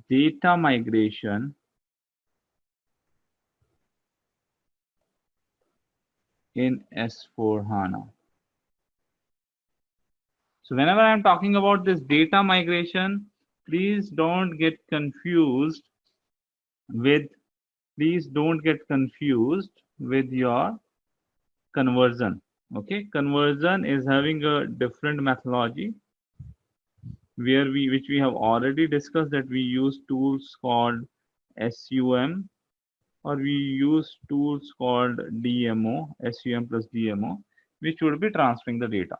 data migration in S/4HANA. So whenever I'm talking about this data migration, please don't get confused with your conversion. Okay, conversion is having a different methodology where which we have already discussed, that we use tools called SUM, or we use tools called DMO, SUM plus DMO, which would be transferring the data.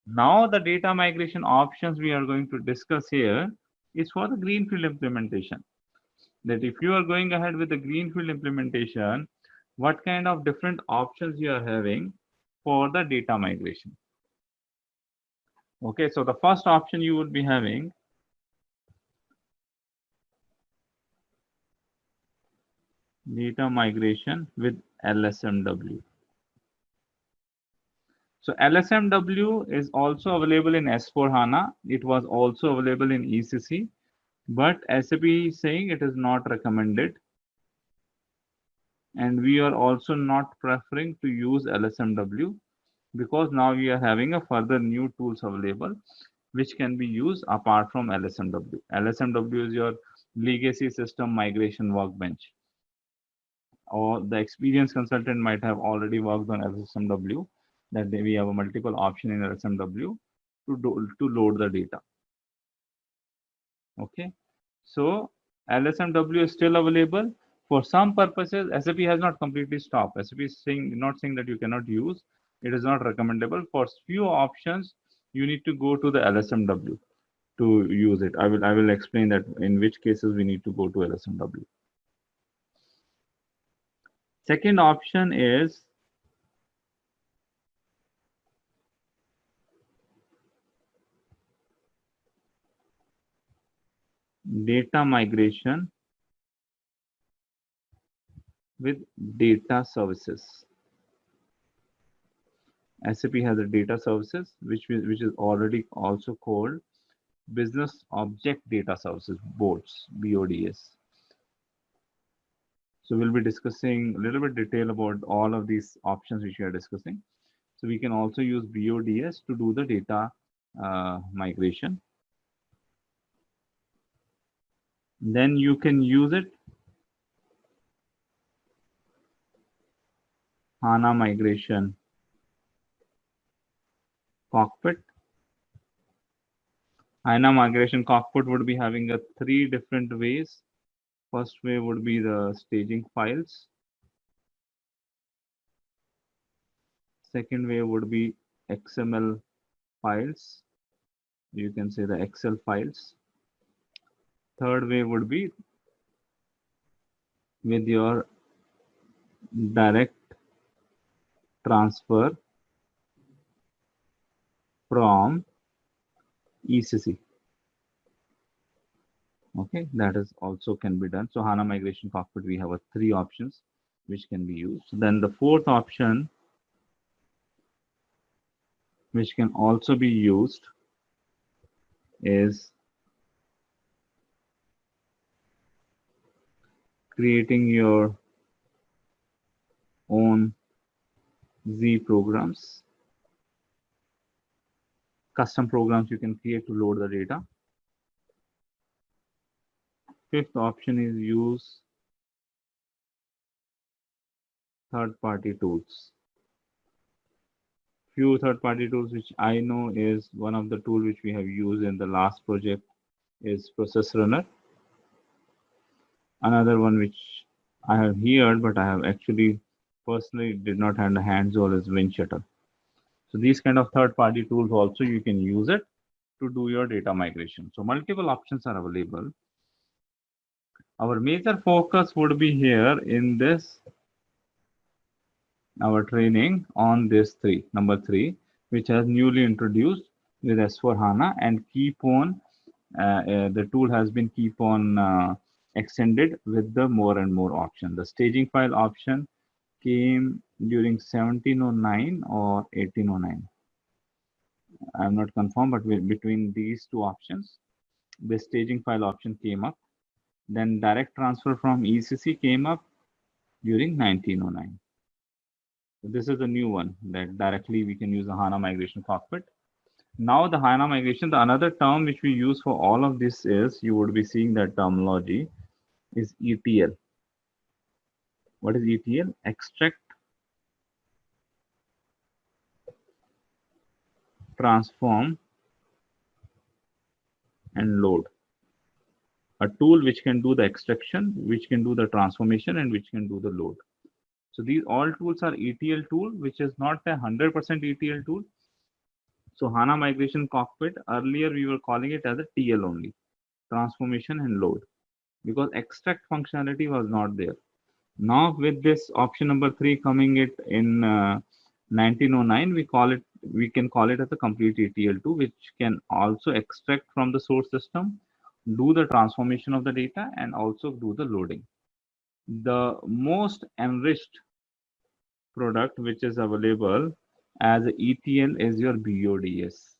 Now the data migration options we are going to discuss here is for the greenfield implementation. That if you are going ahead with the greenfield implementation, what kind of different options you are having for the data migration. Okay, so the first option you would be having data migration with LSMW. So LSMW is also available in S/4HANA. It was also available in ECC, but SAP is saying it is not recommended. And we are also not preferring to use LSMW because now we are having a further new tools available which can be used apart from LSMW. LSMW is your legacy system migration workbench, or the experienced consultant might have already worked on LSMW, that we have a multiple option in LSMW to load the data. Okay, so LSMW is still available. For some purposes, SAP has not completely stopped. SAP is not saying that you cannot use. It is not recommendable. For few options, you need to go to the LSMW to use it. I will explain that in which cases we need to go to LSMW. Second option is data migration with data services. SAP has a data services which is already also called business object data services, BODS. So we'll be discussing a little bit detail about all of these options which we are discussing. So we can also use BODS to do the data migration. Then you can use it HANA migration cockpit. HANA migration cockpit would be having a 3 different ways. First way would be the staging files. Second way would be XML files. You can say the Excel files. Third way would be with your direct transfer from ECC. Okay, that is also can be done. So HANA migration cockpit, we have 3 options which can be used. Then the fourth option which can also be used is creating your own Z programs, custom programs you can create to load the data. Fifth option is use third-party tools. Few third-party tools which I know is one of the tools which we have used in the last project is Process Runner. Another one which I have heard but I have actually personally did not have the hands-on is Windshutter. So these kind of third-party tools also you can use it to do your data migration. So multiple options are available. Our major focus would be here in this our training on this number 3, which has newly introduced with S/4HANA and keep on the tool has been keep on extended with the more and more option. The staging file option came during 1709 or 1809. I'm not confirmed, but between these two options, the staging file option came up. Then direct transfer from ECC came up during 1909. So this is a new one that directly we can use the HANA migration cockpit. Now the HANA migration, the another term which we use for all of this is, you would be seeing that terminology, is ETL. What is ETL? Extract, transform, and load. A tool which can do the extraction, which can do the transformation, and which can do the load. So these all tools are ETL tool, which is not a 100% ETL tool. So HANA migration cockpit, earlier we were calling it as a TL only, transformation and load, because extract functionality was not there. Now with this option number 3 coming it in 1909, we can call it as a complete ETL tool, which can also extract from the source system, do the transformation of the data, and also do the loading. The most enriched product which is available as ETL is your BODS.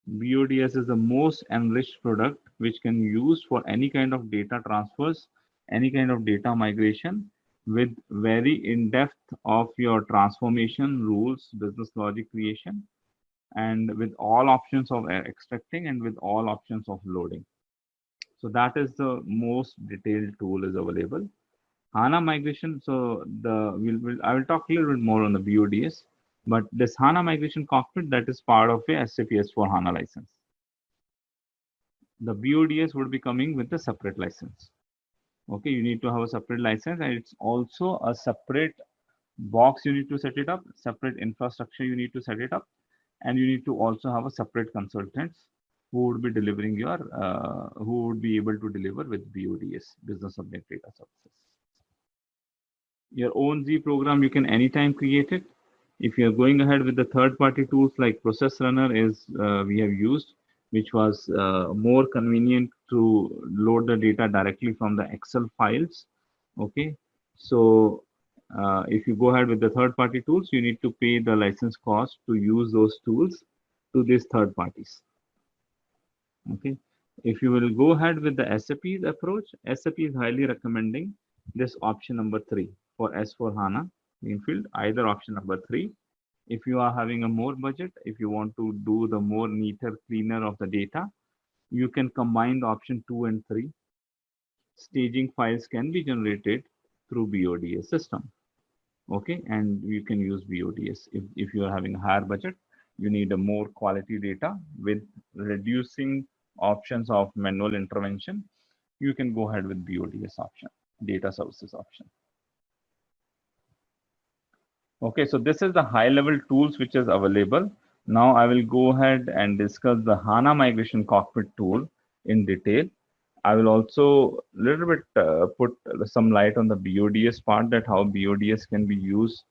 BODS is the most enriched product which can use for any kind of data transfers, any kind of data migration, with very in-depth of your transformation rules, business logic creation, and with all options of extracting and with all options of loading. So that is the most detailed tool is available. HANA migration, so I will talk a little bit more on the BODS, but this HANA migration cockpit, that is part of a SAP S4 HANA license. The BODS would be coming with a separate license. Okay, you need to have a separate license, and it's also a separate box you need to set it up, separate infrastructure you need to set it up, and you need to also have a separate consultants who would be delivering your, who would be able to deliver with BODS, Business Object Data Services. Your own Z program, you can anytime create it. If you're going ahead with the third-party tools like Process Runner is we have used, which was more convenient to load the data directly from the Excel files. Okay, so if you go ahead with the third-party tools, you need to pay the license cost to use those tools to these third parties. Okay, if you will go ahead with the SAP's approach, SAP is highly recommending this option number 3 for S4 HANA Greenfield, either option number 3. If you are having a more budget, if you want to do the more neater, cleaner of the data, you can combine the option 2 and 3. Staging files can be generated through BODS system. Okay, and you can use BODS. If you are having a higher budget, you need a more quality data with reducing options of manual intervention, you can go ahead with BODS option, data services option. Okay, so this is the high level tools which is available. Now I will go ahead and discuss the HANA migration cockpit tool in detail. I will also little bit put some light on the BODS part, that how BODS can be used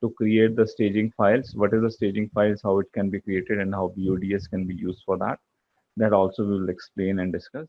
to create the staging files. What is the staging files, how it can be created, and how BODS can be used for that. That also we will explain and discuss.